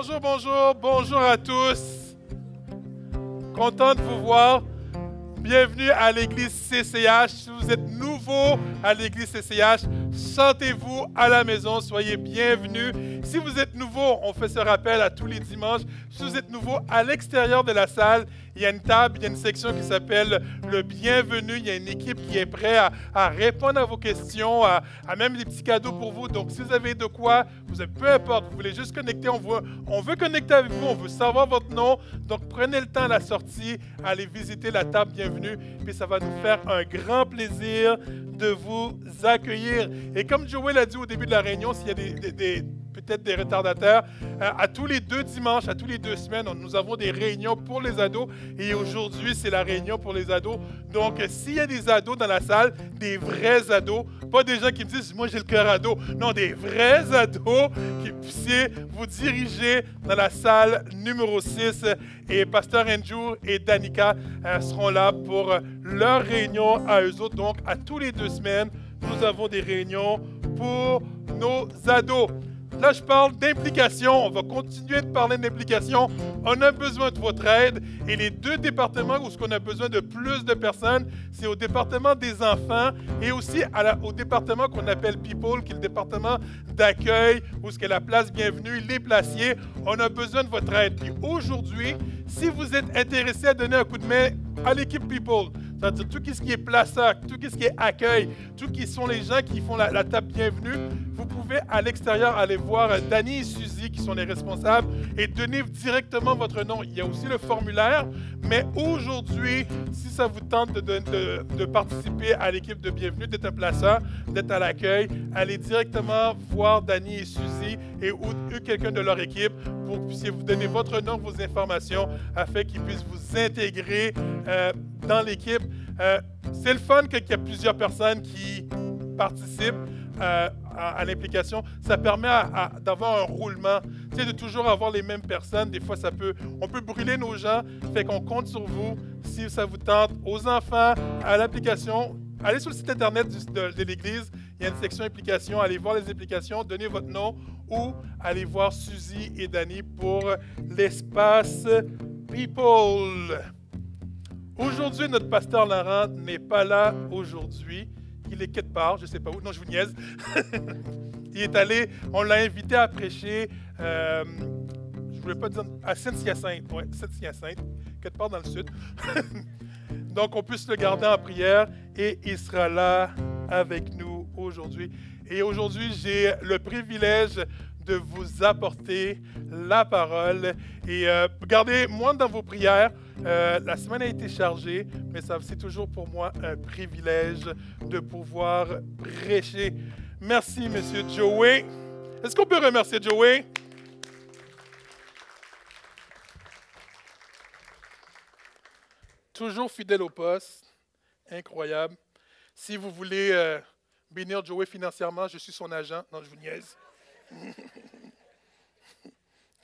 Bonjour, bonjour, bonjour à tous. Content de vous voir. Bienvenue à l'église CCH. Si vous êtes nouveau à l'église CCH, sentez-vous à la maison, soyez bienvenus. Si vous êtes nouveau, on fait ce rappel à tous les dimanches. Si vous êtes nouveau à l'extérieur de la salle, il y a une table, il y a une section qui s'appelle le bienvenu. Il y a une équipe qui est prête à répondre à vos questions, à même des petits cadeaux pour vous. Donc, si vous avez de quoi, peu importe, vous voulez juste connecter, on veut connecter avec vous, on veut savoir votre nom. Donc, prenez le temps à la sortie, allez visiter la table bienvenue, puis ça va nous faire un grand plaisir de vous accueillir. Et comme Joey l'a dit au début de la réunion, s'il y a peut-être des retardataires, à tous les 2 dimanches, à tous les 2 semaines, nous avons des réunions pour les ados. Et aujourd'hui, c'est la réunion pour les ados. Donc, s'il y a des ados dans la salle, des vrais ados, pas des gens qui me disent « moi j'ai le cœur ado », non, des vrais ados qui puissiez vous diriger dans la salle numéro 6. Et Pasteur Andrew et Danica seront là pour leur réunion à eux autres. Donc, à tous les 2 semaines, nous avons des réunions pour nos ados. Là, je parle d'implication. On va continuer de parler d'implication. On a besoin de votre aide. Et les 2 départements où on a besoin de plus de personnes, c'est au département des enfants et aussi au département qu'on appelle People, qui est le département d'accueil, où ce qu'est la place bienvenue, les placiers. On a besoin de votre aide. Puis aujourd'hui, si vous êtes intéressé à donner un coup de main à l'équipe People, c'est-à-dire tout ce qui est plaçage, tout ce qui est accueil, tout ce qui sont les gens qui font la table bienvenue, vous pouvez à l'extérieur aller voir Danny et Suzy qui sont les responsables et donner directement votre nom. Il y a aussi le formulaire, mais aujourd'hui, si ça vous tente de participer à l'équipe de bienvenue, d'être un placeur, d'être à l'accueil, allez directement voir Danny et Suzy ou quelqu'un de leur équipe pour que vous puissiez vous donner votre nom, vos informations, afin qu'ils puissent vous intégrer dans l'équipe. C'est le fun qu'il y a plusieurs personnes qui participent à l'implication. Ça permet d'avoir un roulement, tu sais, de toujours avoir les mêmes personnes. Des fois, on peut brûler nos gens, fait qu'on compte sur vous. Si ça vous tente, aux enfants, à l'application, allez sur le site internet de l'Église, il y a une section implication, allez voir les implications, donnez votre nom ou allez voir Suzy et Danny pour l'espace People. Aujourd'hui, notre pasteur Laurent n'est pas là aujourd'hui. Il est quelque part, je ne sais pas où. Non, je vous niaise. Il est allé, on l'a invité à prêcher, je ne voulais pas dire, à Saint-Hyacinthe. Oui, Saint-Hyacinthe, quelque part dans le sud. Donc, on puisse le garder en prière et il sera là avec nous aujourd'hui. Et aujourd'hui, j'ai le privilège de vous apporter la parole. Et gardez-moi dans vos prières. La semaine a été chargée, mais c'est toujours pour moi un privilège de pouvoir prêcher. Merci, M. Joey. Est-ce qu'on peut remercier Joey? Toujours fidèle au poste. Incroyable. Si vous voulez bénir Joey financièrement, je suis son agent. Non, je vous niaise.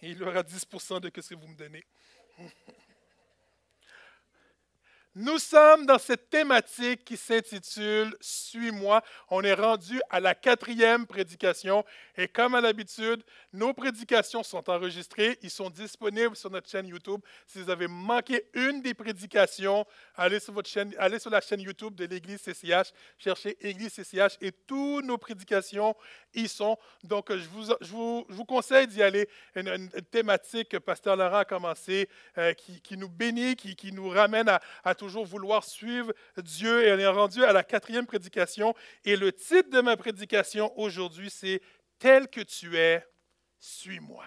Et il aura 10% de ce que vous me donnez. Nous sommes dans cette thématique qui s'intitule « Suis-moi ». On est rendu à la 4e prédication et comme à l'habitude, nos prédications sont enregistrées. Ils sont disponibles sur notre chaîne YouTube. Si vous avez manqué une des prédications, allez sur la chaîne YouTube de l'Église CCH, cherchez Église CCH et toutes nos prédications y sont. Donc, je vous conseille d'y aller. Une thématique que Pasteur Laurent a commencé, qui nous bénit, qui nous ramène à toujours vouloir suivre Dieu. Et on est rendu à la 4e prédication. Et le titre de ma prédication aujourd'hui, c'est « Tel que tu es, suis-moi ».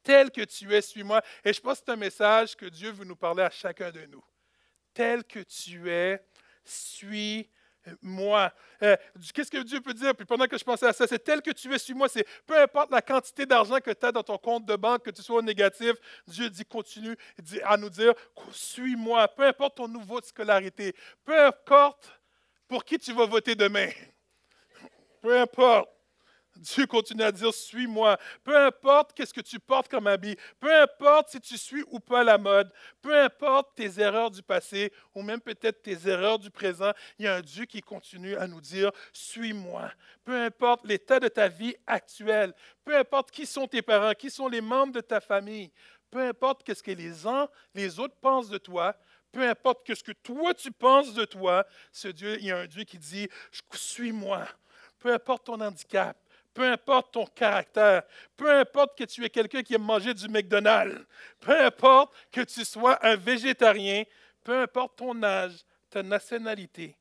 Tel que tu es, suis-moi. Et je pense que c'est un message que Dieu veut nous parler à chacun de nous. Tel que tu es, suis-moi. Qu'est-ce que Dieu peut dire? Puis pendant que je pensais à ça, c'est tel que tu es, suis-moi. C'est peu importe la quantité d'argent que tu as dans ton compte de banque, que tu sois au négatif, Dieu dit continue à nous dire suis-moi. Peu importe ton niveau de scolarité, peu importe pour qui tu vas voter demain. Peu importe. Dieu continue à dire, suis-moi. Peu importe qu'est-ce que tu portes comme habit, peu importe si tu suis ou pas la mode, peu importe tes erreurs du passé ou même peut-être tes erreurs du présent, il y a un Dieu qui continue à nous dire, suis-moi. Peu importe l'état de ta vie actuelle, peu importe qui sont tes parents, qui sont les membres de ta famille, peu importe qu'est-ce que les autres pensent de toi, peu importe ce que toi tu penses de toi, ce Dieu, il y a un Dieu qui dit, suis-moi. Peu importe ton handicap, peu importe ton caractère, peu importe que tu es quelqu'un qui aime manger du McDonald's, peu importe que tu sois un végétarien, peu importe ton âge, ta nationalité,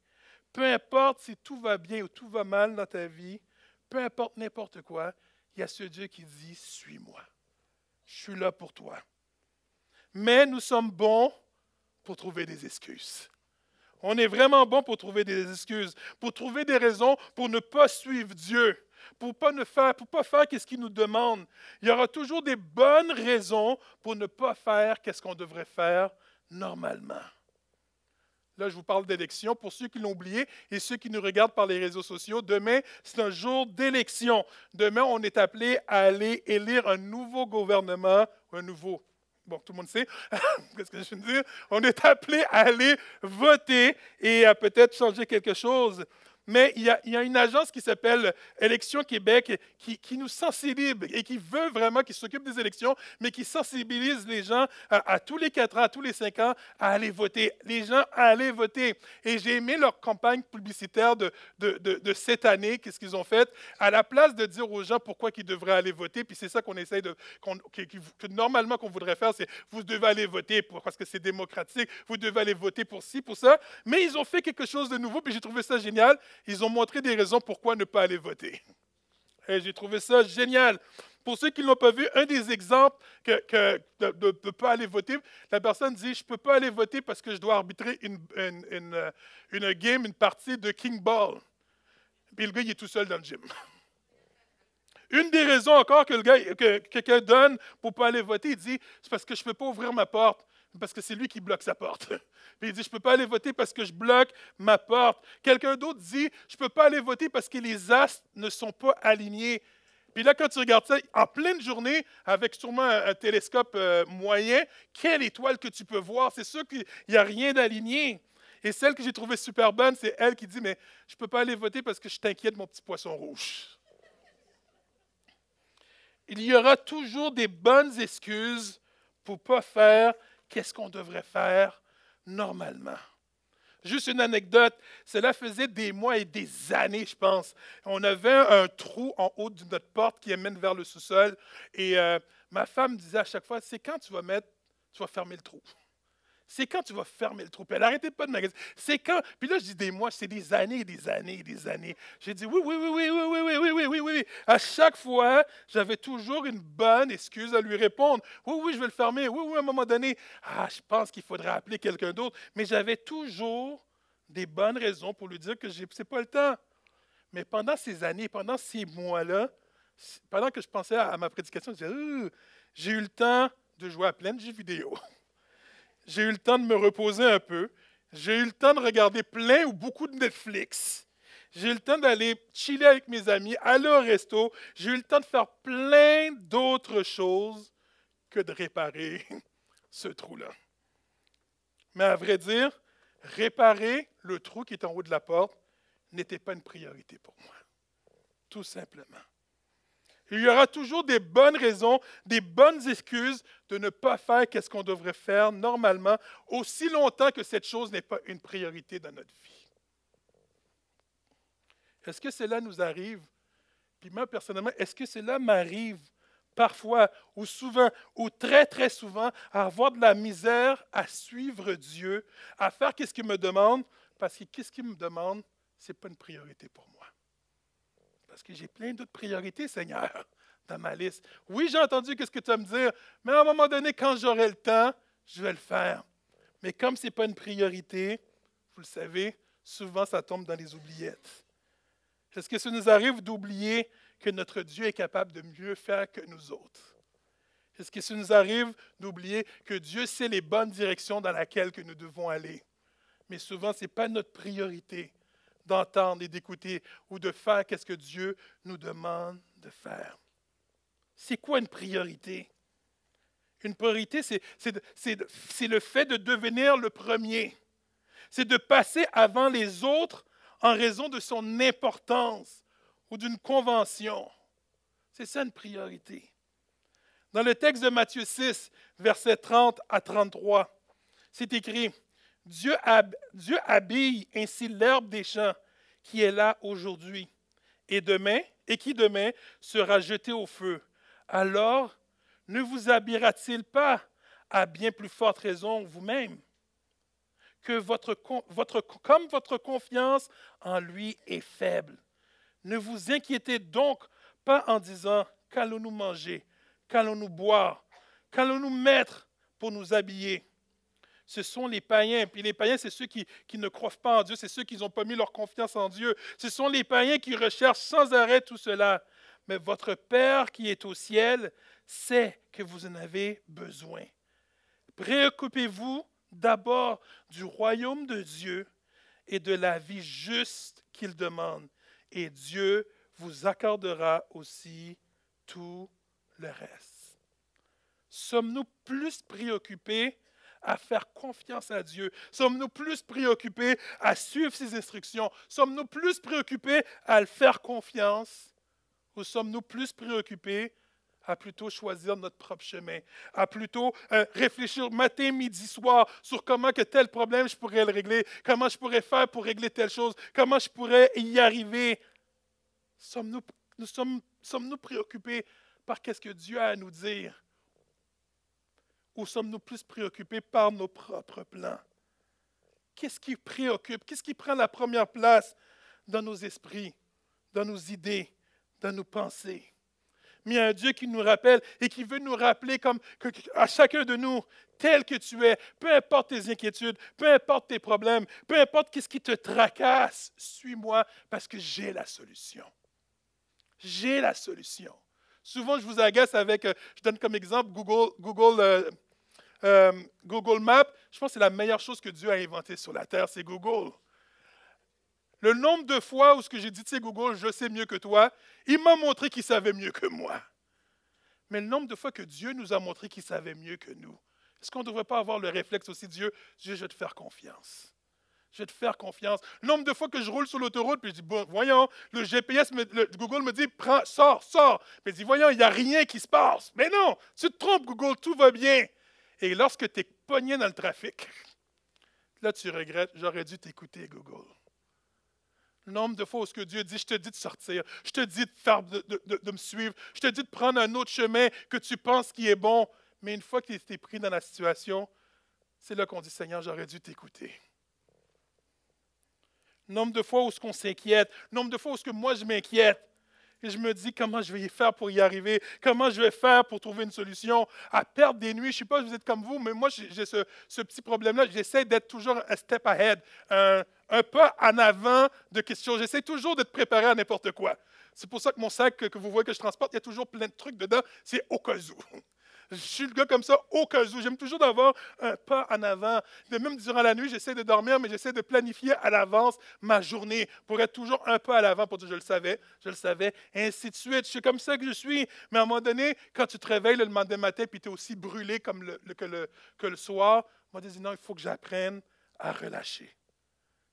peu importe si tout va bien ou tout va mal dans ta vie, peu importe n'importe quoi, il y a ce Dieu qui dit, suis-moi. Je suis là pour toi. Mais nous sommes bons pour trouver des excuses. On est vraiment bon pour trouver des excuses, pour trouver des raisons pour ne pas suivre Dieu, pour ne pas faire ce qu'il nous demande. Il y aura toujours des bonnes raisons pour ne pas faire ce qu'on devrait faire normalement. Là, je vous parle d'élection. Pour ceux qui l'ont oublié et ceux qui nous regardent par les réseaux sociaux, demain, c'est un jour d'élection. Demain, on est appelé à aller élire un nouveau gouvernement, bon, tout le monde sait, qu'est-ce que je viens de dire? On est appelé à aller voter et à peut-être changer quelque chose. Mais il y a une agence qui s'appelle Élections Québec qui nous sensibilise et qui veut vraiment, qui s'occupe des élections, mais qui sensibilise les gens à tous les 4 ans, à tous les 5 ans, à aller voter. Les gens à aller voter. Et j'ai aimé leur campagne publicitaire de cette année, qu'est-ce qu'ils ont fait, à la place de dire aux gens pourquoi ils devraient aller voter, puis c'est ça qu'on essaye que normalement qu'on voudrait faire, c'est vous devez aller voter parce que c'est démocratique, vous devez aller voter pour ci, pour ça, mais ils ont fait quelque chose de nouveau, puis j'ai trouvé ça génial. Ils ont montré des raisons pourquoi ne pas aller voter. Et j'ai trouvé ça génial. Pour ceux qui ne l'ont pas vu, un des exemples de ne pas aller voter, la personne dit, je ne peux pas aller voter parce que je dois arbitrer une game, une partie de King Ball. Puis le gars, il est tout seul dans le gym. Une des raisons encore que quelqu'un donne pour ne pas aller voter, il dit, c'est parce que je ne peux pas ouvrir ma porte, parce que c'est lui qui bloque sa porte. Puis il dit, je ne peux pas aller voter parce que je bloque ma porte. Quelqu'un d'autre dit, je ne peux pas aller voter parce que les astres ne sont pas alignés. Puis là, quand tu regardes ça, en pleine journée, avec sûrement un télescope moyen, quelle étoile que tu peux voir? C'est sûr qu'il n'y a rien d'aligné. Et celle que j'ai trouvée super bonne, c'est elle qui dit, mais je ne peux pas aller voter parce que je t'inquiète de mon petit poisson rouge. Il y aura toujours des bonnes excuses pour ne pas faire qu'est-ce qu'on devrait faire normalement. Juste une anecdote, cela faisait des mois et des années, je pense. On avait un trou en haut de notre porte qui mène vers le sous-sol. Et ma femme disait à chaque fois, c'est quand tu vas fermer le trou. C'est quand tu vas fermer le trou. Puis elle n'arrêtait pas de magasiner. C'est quand. Puis là, je dis des mois, c'est des années et des années et des années. J'ai dit oui. À chaque fois, j'avais toujours une bonne excuse à lui répondre. Oui, je vais le fermer. Oui, à un moment donné. Je pense qu'il faudrait appeler quelqu'un d'autre. Mais j'avais toujours des bonnes raisons pour lui dire que ce n'est pas le temps. Mais pendant ces années, pendant ces mois-là, pendant que je pensais à ma prédication, je disais, j'ai eu le temps de jouer à plein de jeux vidéo. J'ai eu le temps de me reposer un peu. J'ai eu le temps de regarder plein ou beaucoup de Netflix. J'ai eu le temps d'aller chiller avec mes amis, aller au resto. J'ai eu le temps de faire plein d'autres choses que de réparer ce trou-là. Mais à vrai dire, réparer le trou qui est en haut de la porte n'était pas une priorité pour moi. Tout simplement. Il y aura toujours des bonnes raisons, des bonnes excuses de ne pas faire ce qu'on devrait faire normalement, aussi longtemps que cette chose n'est pas une priorité dans notre vie. Est-ce que cela nous arrive? Puis moi, personnellement, est-ce que cela m'arrive parfois, ou souvent, ou très, très souvent, à avoir de la misère à suivre Dieu, à faire ce qu'il me demande, parce que ce qu'il me demande, ce n'est pas une priorité pour moi. Parce que j'ai plein d'autres priorités, Seigneur, dans ma liste. Oui, j'ai entendu ce que tu vas me dire, mais à un moment donné, quand j'aurai le temps, je vais le faire. Mais comme ce n'est pas une priorité, vous le savez, souvent ça tombe dans les oubliettes. Est-ce que ça nous arrive d'oublier que notre Dieu est capable de mieux faire que nous autres? Est-ce que ça nous arrive d'oublier que Dieu sait les bonnes directions dans lesquelles que nous devons aller? Mais souvent, ce n'est pas notre priorité d'entendre et d'écouter ou de faire ce que Dieu nous demande de faire. C'est quoi une priorité? Une priorité, c'est le fait de devenir le premier. C'est de passer avant les autres en raison de son importance ou d'une convention. C'est ça une priorité. Dans le texte de Matthieu 6, versets 30 à 33, c'est écrit « Dieu habille ainsi l'herbe des champs qui est là aujourd'hui et qui demain sera jetée au feu. Alors, ne vous habillera-t-il pas à bien plus forte raison vous-même que comme votre confiance en lui est faible? Ne vous inquiétez donc pas en disant « Qu'allons-nous manger? Qu'allons-nous boire? Qu'allons-nous mettre pour nous habiller ?» Ce sont les païens. Puis les païens, c'est ceux qui ne croient pas en Dieu. C'est ceux qui n'ont pas mis leur confiance en Dieu. Ce sont les païens qui recherchent sans arrêt tout cela. Mais votre Père qui est au ciel sait que vous en avez besoin. Préoccupez-vous d'abord du royaume de Dieu et de la vie juste qu'il demande. Et Dieu vous accordera aussi tout le reste. Sommes-nous plus préoccupés à faire confiance à Dieu? Sommes-nous plus préoccupés à suivre ses instructions? Sommes-nous plus préoccupés à le faire confiance? Ou sommes-nous plus préoccupés à plutôt choisir notre propre chemin, à plutôt réfléchir matin, midi, soir sur comment que tel problème je pourrais le régler, comment je pourrais faire pour régler telle chose, comment je pourrais y arriver? Sommes-nous préoccupés par ce que Dieu a à nous dire? Ou sommes-nous plus préoccupés par nos propres plans? Qu'est-ce qui préoccupe? Qu'est-ce qui prend la première place dans nos esprits, dans nos idées, dans nos pensées? Mais il y a un Dieu qui nous rappelle et qui veut nous rappeler à chacun de nous, tel que tu es, peu importe tes inquiétudes, peu importe tes problèmes, peu importe ce qui te tracasse, suis-moi parce que j'ai la solution. J'ai la solution. Souvent, je vous agace avec, je donne comme exemple Google Maps. Je pense que c'est la meilleure chose que Dieu a inventée sur la terre, c'est Google. Le nombre de fois où j'ai dit, tu sais Google, je sais mieux que toi, il m'a montré qu'il savait mieux que moi. Mais le nombre de fois que Dieu nous a montré qu'il savait mieux que nous, est-ce qu'on ne devrait pas avoir le réflexe aussi, Dieu, je vais te faire confiance. Je vais te faire confiance. Le nombre de fois que je roule sur l'autoroute, puis je dis, bon, voyons, le GPS, Google me dit, sors. Mais je dis, voyons, il n'y a rien qui se passe. Mais non, tu te trompes, Google, tout va bien. Et lorsque tu es pogné dans le trafic, là, tu regrettes, j'aurais dû t'écouter, Google. Le nombre de fois où ce que Dieu dit, je te dis de sortir, je te dis de me suivre, je te dis de prendre un autre chemin que tu penses qui est bon. Mais une fois que tu es pris dans la situation, c'est là qu'on dit, Seigneur, j'aurais dû t'écouter. Le nombre de fois où on s'inquiète, le nombre de fois où moi je m'inquiète, et je me dis comment je vais y faire pour y arriver, comment je vais faire pour trouver une solution, à perdre des nuits. Je ne sais pas si vous êtes comme vous, mais moi j'ai ce petit problème-là. J'essaie d'être toujours un step ahead, un pas en avant de quelque chose. J'essaie toujours de te préparer à n'importe quoi. C'est pour ça que mon sac que vous voyez que je transporte, il y a toujours plein de trucs dedans. C'est au cas où. Je suis le gars comme ça au cas où. J'aime toujours d'avoir un pas en avant. Même durant la nuit, j'essaie de dormir, mais j'essaie de planifier à l'avance ma journée pour être toujours un pas à l'avant pour dire je le savais, et ainsi de suite. C'est comme ça que je suis. Mais à un moment donné, quand tu te réveilles le lendemain matin et tu es aussi brûlé comme que le soir, moi, je dis non, il faut que j'apprenne à relâcher.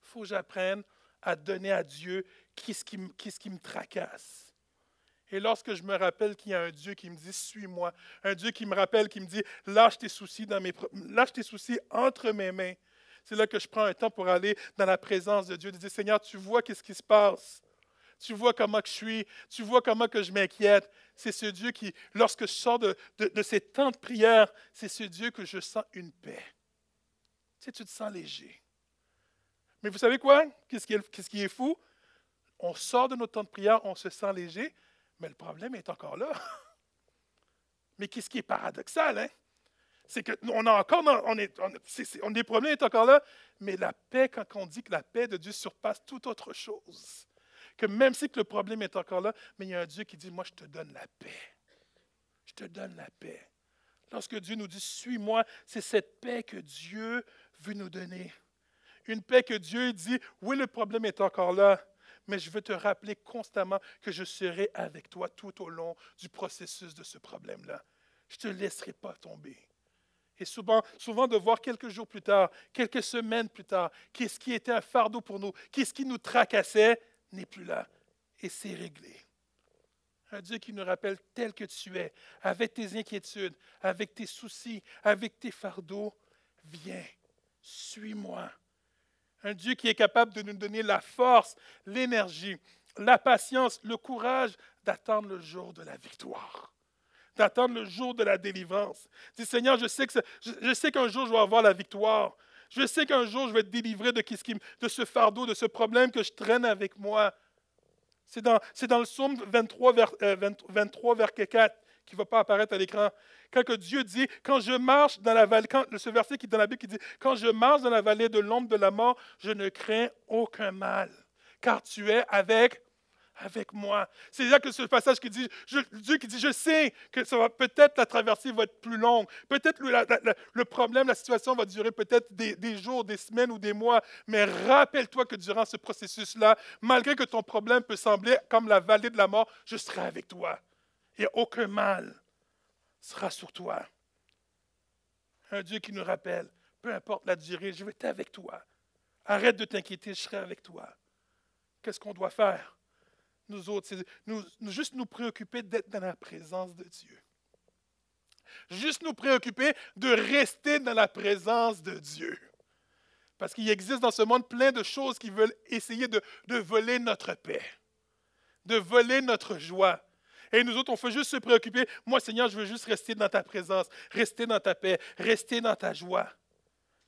Il faut que j'apprenne à donner à Dieu qu'est-ce qui me tracasse. Et lorsque je me rappelle qu'il y a un Dieu qui me dit « Suis-moi », un Dieu qui me rappelle, qui me dit « Lâche tes soucis entre mes mains », c'est là que je prends un temps pour aller dans la présence de Dieu, de dire « Seigneur, tu vois qu'est-ce qui se passe, tu vois comment que je suis, tu vois comment que je m'inquiète ». C'est ce Dieu qui, lorsque je sors de ces temps de prière, c'est ce Dieu que je sens une paix. Tu sais, tu te sens léger. Mais vous savez quoi? Qu'est-ce qui est fou? On sort de notre temps de prière, on se sent léger, mais le problème est encore là. Mais qu'est-ce qui est paradoxal, hein? C'est que des problèmes est encore là, mais la paix, quand on dit que la paix de Dieu surpasse toute autre chose, que même si que le problème est encore là, mais il y a un Dieu qui dit, moi je te donne la paix. Je te donne la paix. Lorsque Dieu nous dit, suis-moi, c'est cette paix que Dieu veut nous donner. Une paix que Dieu dit, oui, le problème est encore là, mais je veux te rappeler constamment que je serai avec toi tout au long du processus de ce problème-là. Je ne te laisserai pas tomber. Et souvent de voir quelques jours plus tard, quelques semaines plus tard, qu'est-ce qui était un fardeau pour nous, qu'est-ce qui nous tracassait, n'est plus là. Et c'est réglé. Un Dieu qui nous rappelle tel que tu es, avec tes inquiétudes, avec tes soucis, avec tes fardeaux. Viens, suis-moi. Un Dieu qui est capable de nous donner la force, l'énergie, la patience, le courage d'attendre le jour de la victoire, d'attendre le jour de la délivrance. Dis, Seigneur, je sais qu'un jour je vais avoir la victoire. Je sais qu'un jour je vais être délivré de ce fardeau, de ce problème que je traîne avec moi. C'est dans le psaume 23, verset 4, qui ne va pas apparaître à l'écran. Quand que Dieu dit, quand je marche dans la vallée, ce verset qui est dans la Bible qui dit, quand je marche dans la vallée de l'ombre de la mort, je ne crains aucun mal, car tu es avec moi. C'est là que ce passage qui dit, Dieu qui dit, je sais que peut-être la traversée va être plus longue, peut-être le problème, la situation va durer peut-être des jours, des semaines ou des mois, mais rappelle-toi que durant ce processus-là, malgré que ton problème peut sembler comme la vallée de la mort, je serai avec toi. Et aucun mal sera sur toi. Un Dieu qui nous rappelle, peu importe la durée, je vais être avec toi. Arrête de t'inquiéter, je serai avec toi. Qu'est-ce qu'on doit faire? Nous autres, c'est juste nous préoccuper d'être dans la présence de Dieu. Juste nous préoccuper de rester dans la présence de Dieu. Parce qu'il existe dans ce monde plein de choses qui veulent essayer de voler notre paix, de voler notre joie. Et nous autres, on fait juste se préoccuper. Moi, Seigneur, je veux juste rester dans ta présence, rester dans ta paix, rester dans ta joie.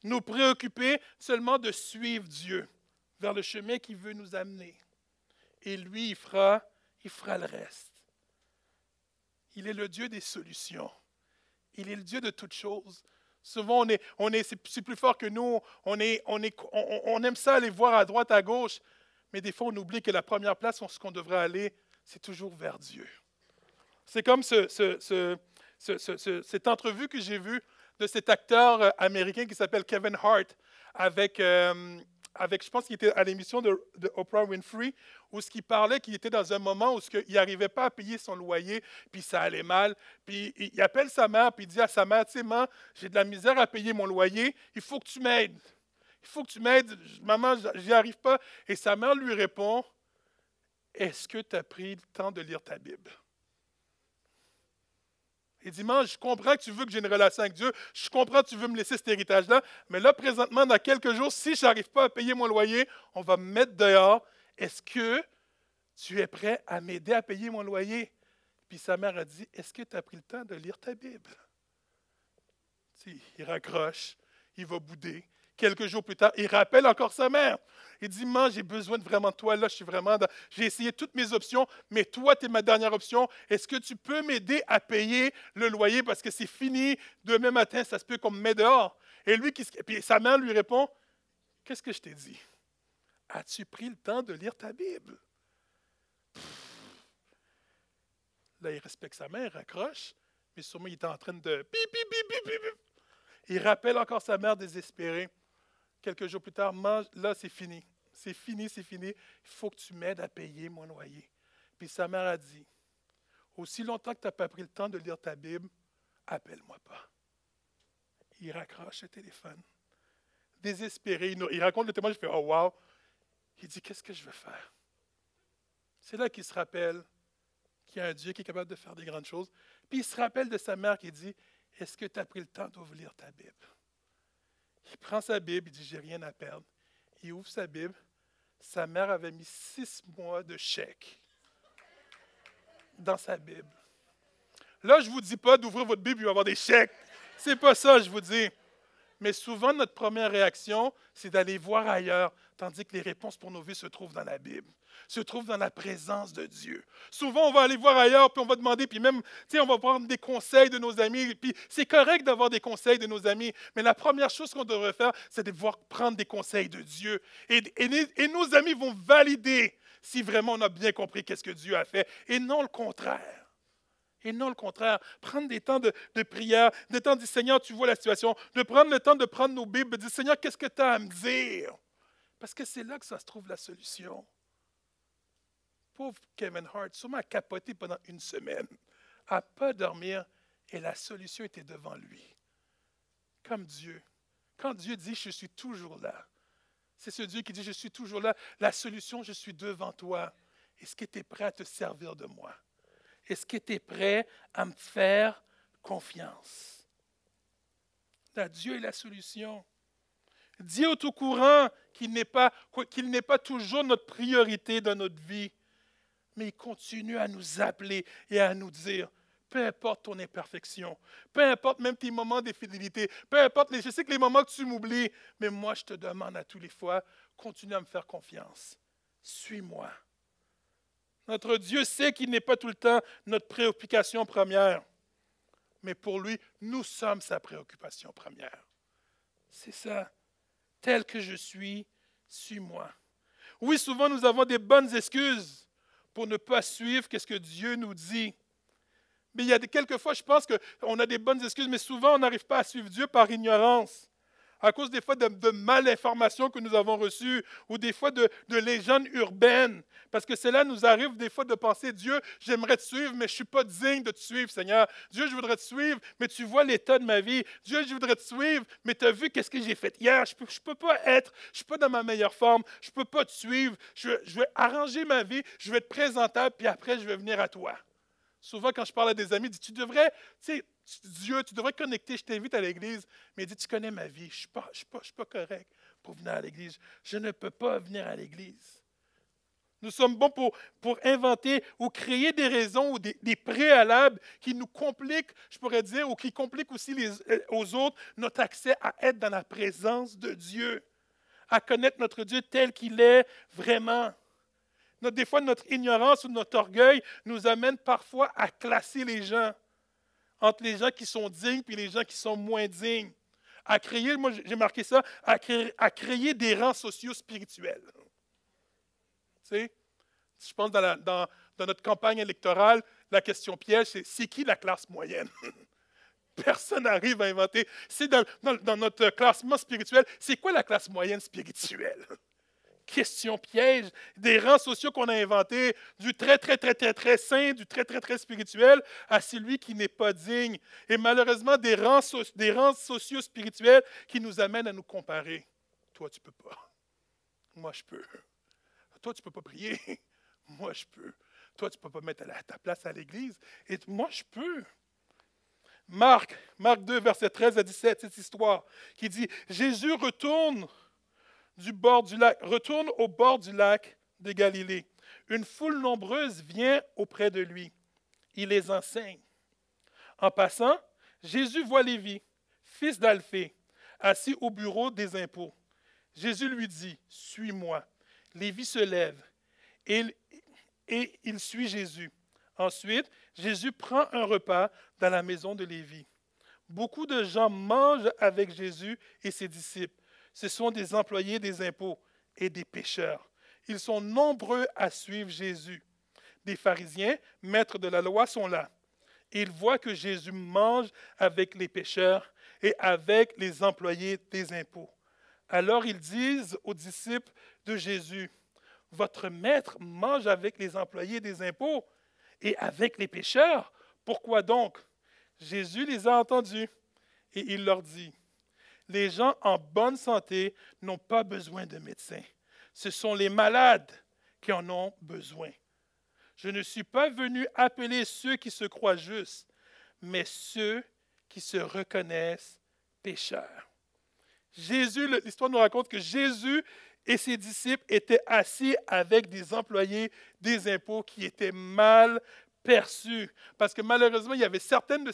Nous préoccuper seulement de suivre Dieu vers le chemin qu'il veut nous amener. Et lui, il fera le reste. Il est le Dieu des solutions. Il est le Dieu de toutes choses. Souvent, c'est plus fort que nous. On aime ça aller voir à droite, à gauche. Mais des fois, on oublie que la première place où on devrait aller, c'est toujours vers Dieu. C'est comme cette entrevue que j'ai vue de cet acteur américain qui s'appelle Kevin Hart avec je pense qu'il était à l'émission de Oprah Winfrey, où il parlait qu'il était dans un moment où il n'arrivait pas à payer son loyer, puis ça allait mal. Puis il appelle sa mère, puis il dit à sa mère, « Tu sais, maman, j'ai de la misère à payer mon loyer, il faut que tu m'aides. Il faut que tu m'aides, maman, j'y arrive pas. » Et sa mère lui répond, « Est-ce que tu as pris le temps de lire ta Bible? » Il dit, « Maman, je comprends que tu veux que j'ai une relation avec Dieu, je comprends que tu veux me laisser cet héritage-là, mais là, présentement, dans quelques jours, si je n'arrive pas à payer mon loyer, on va me mettre dehors. Est-ce que tu es prêt à m'aider à payer mon loyer? » Puis sa mère a dit, « Est-ce que tu as pris le temps de lire ta Bible? » Il raccroche, il va bouder. Quelques jours plus tard, il rappelle encore sa mère. Il dit, « Maman, j'ai besoin vraiment de toi. Là, j'ai essayé toutes mes options, mais toi, tu es ma dernière option. Est-ce que tu peux m'aider à payer le loyer parce que c'est fini. Demain matin, ça se peut qu'on me met dehors. » Et puis sa mère lui répond, « Qu'est-ce que je t'ai dit? As-tu pris le temps de lire ta Bible? » Là, il respecte sa mère, il raccroche, mais sûrement, il est en train de bip, bip, bip, bip, bip. Il rappelle encore sa mère désespérée. Quelques jours plus tard, là, c'est fini. C'est fini, c'est fini. Il faut que tu m'aides à payer mon loyer. Puis sa mère a dit, aussi longtemps que tu n'as pas pris le temps de lire ta Bible, appelle-moi pas. Il raccroche le téléphone. Désespéré, il raconte le témoignage, je fais, oh wow. Il dit, qu'est-ce que je veux faire? C'est là qu'il se rappelle qu'il y a un Dieu qui est capable de faire des grandes choses. Puis il se rappelle de sa mère qui dit, est-ce que tu as pris le temps d'ouvrir ta Bible? Il prend sa Bible, il dit, j'ai rien à perdre. Il ouvre sa Bible. Sa mère avait mis 6 mois de chèques dans sa Bible. Là, je ne vous dis pas d'ouvrir votre Bible et avoir des chèques. C'est pas ça, je vous dis. Mais souvent, notre première réaction, c'est d'aller voir ailleurs, tandis que les réponses pour nos vies se trouvent dans la Bible, se trouvent dans la présence de Dieu. Souvent, on va aller voir ailleurs, puis on va demander, puis même, on va prendre des conseils de nos amis, puis c'est correct d'avoir des conseils de nos amis, mais la première chose qu'on devrait faire, c'est de pouvoir prendre des conseils de Dieu. Et nos amis vont valider si vraiment on a bien compris qu'est-ce que Dieu a fait, et non le contraire. Et non le contraire. Prendre des temps de prière, des temps de dire, Seigneur, tu vois la situation, de prendre le temps de prendre nos Bibles, de dire, Seigneur, qu'est-ce que tu as à me dire? Parce que c'est là que ça se trouve la solution. Pauvre Kevin Hart, sûrement a capoté pendant une semaine, à pas dormir, et la solution était devant lui. Comme Dieu. Quand Dieu dit « Je suis toujours là », c'est ce Dieu qui dit « Je suis toujours là ». La solution, je suis devant toi. Est-ce que tu es prêt à te servir de moi? Est-ce que tu es prêt à me faire confiance? Là, Dieu est la solution. Dieu est au courant qu'il n'est pas toujours notre priorité dans notre vie, mais il continue à nous appeler et à nous dire, peu importe ton imperfection, peu importe même tes moments d'infidélité, peu importe, je sais que les moments que tu m'oublies, mais moi je te demande à tous les fois, continue à me faire confiance. Suis-moi. Notre Dieu sait qu'il n'est pas tout le temps notre préoccupation première, mais pour lui, nous sommes sa préoccupation première. C'est ça. Tel que je suis, suis-moi. Oui, souvent nous avons des bonnes excuses pour ne pas suivre ce que Dieu nous dit. Mais il y a quelques fois, je pense qu'on a des bonnes excuses, mais souvent on n'arrive pas à suivre Dieu par ignorance. À cause des fois de malinformations que nous avons reçues ou des fois de légendes urbaines. Parce que cela nous arrive des fois de penser, Dieu, j'aimerais te suivre, mais je ne suis pas digne de te suivre, Seigneur. Dieu, je voudrais te suivre, mais tu vois l'état de ma vie. Dieu, je voudrais te suivre, mais tu as vu qu'est-ce que j'ai fait hier. Je ne peux pas je ne suis pas dans ma meilleure forme, je ne peux pas te suivre. Je vais arranger ma vie, je vais être présentable, puis après, je vais venir à toi. Souvent, quand je parle à des amis, ils disent, tu devrais, Dieu, tu devrais connecter, je t'invite à l'église. Mais il dit, tu connais ma vie, je ne suis pas correct pour venir à l'église. Je ne peux pas venir à l'église. Nous sommes bons pour inventer ou créer des raisons ou des préalables qui nous compliquent, je pourrais dire, ou qui compliquent aussi aux autres notre accès à être dans la présence de Dieu, à connaître notre Dieu tel qu'il est vraiment. Des fois, notre ignorance ou notre orgueil nous amène parfois à classer les gens entre les gens qui sont dignes et les gens qui sont moins dignes. À créer, moi j'ai marqué ça, à créer des rangs sociaux spirituels. Tu sais, je pense dans notre campagne électorale, la question piège, c'est qui la classe moyenne? Personne n'arrive à inventer. C'est dans notre classement spirituel, c'est quoi la classe moyenne spirituelle? Question piège, des rangs sociaux qu'on a inventés, du très, très, très, très, très saint, du très, très, très spirituel, à celui qui n'est pas digne. Et malheureusement, des rangs sociaux spirituels qui nous amènent à nous comparer. Toi, tu ne peux pas. Moi, je peux. Toi, tu ne peux pas prier. Moi, je peux. Toi, tu ne peux pas mettre ta place à l'église. Et moi, je peux. Marc 2, verset 13 à 17, cette histoire qui dit, Jésus retourne au bord du lac de Galilée. Une foule nombreuse vient auprès de lui. Il les enseigne. En passant, Jésus voit Lévi, fils d'Alphée, assis au bureau des impôts. Jésus lui dit, « Suis-moi. » Lévi se lève et il suit Jésus. Ensuite, Jésus prend un repas dans la maison de Lévi. Beaucoup de gens mangent avec Jésus et ses disciples. Ce sont des employés des impôts et des pécheurs. Ils sont nombreux à suivre Jésus. Des pharisiens, maîtres de la loi, sont là. Ils voient que Jésus mange avec les pécheurs et avec les employés des impôts. Alors ils disent aux disciples de Jésus, « Votre maître mange avec les employés des impôts et avec les pécheurs. Pourquoi donc? » Jésus les a entendus et il leur dit, « Les gens en bonne santé n'ont pas besoin de médecins. Ce sont les malades qui en ont besoin. Je ne suis pas venu appeler ceux qui se croient justes, mais ceux qui se reconnaissent pécheurs. » L'histoire nous raconte que Jésus et ses disciples étaient assis avec des employés des impôts qui étaient mal perçus. Parce que malheureusement, il y avait certaines de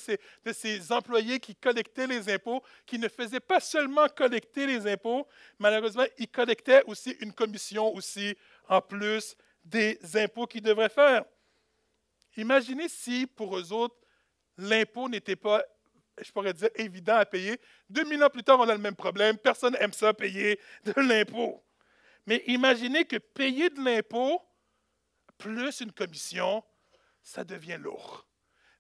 ces employés qui collectaient les impôts, qui ne faisaient pas seulement collecter les impôts, malheureusement, ils collectaient aussi une commission aussi, en plus des impôts qu'ils devraient faire. Imaginez si, pour eux autres, l'impôt n'était pas, je pourrais dire, évident à payer. 2000 ans plus tard, on a le même problème. Personne n'aime ça, payer de l'impôt. Mais imaginez que payer de l'impôt, plus une commission, ça devient lourd.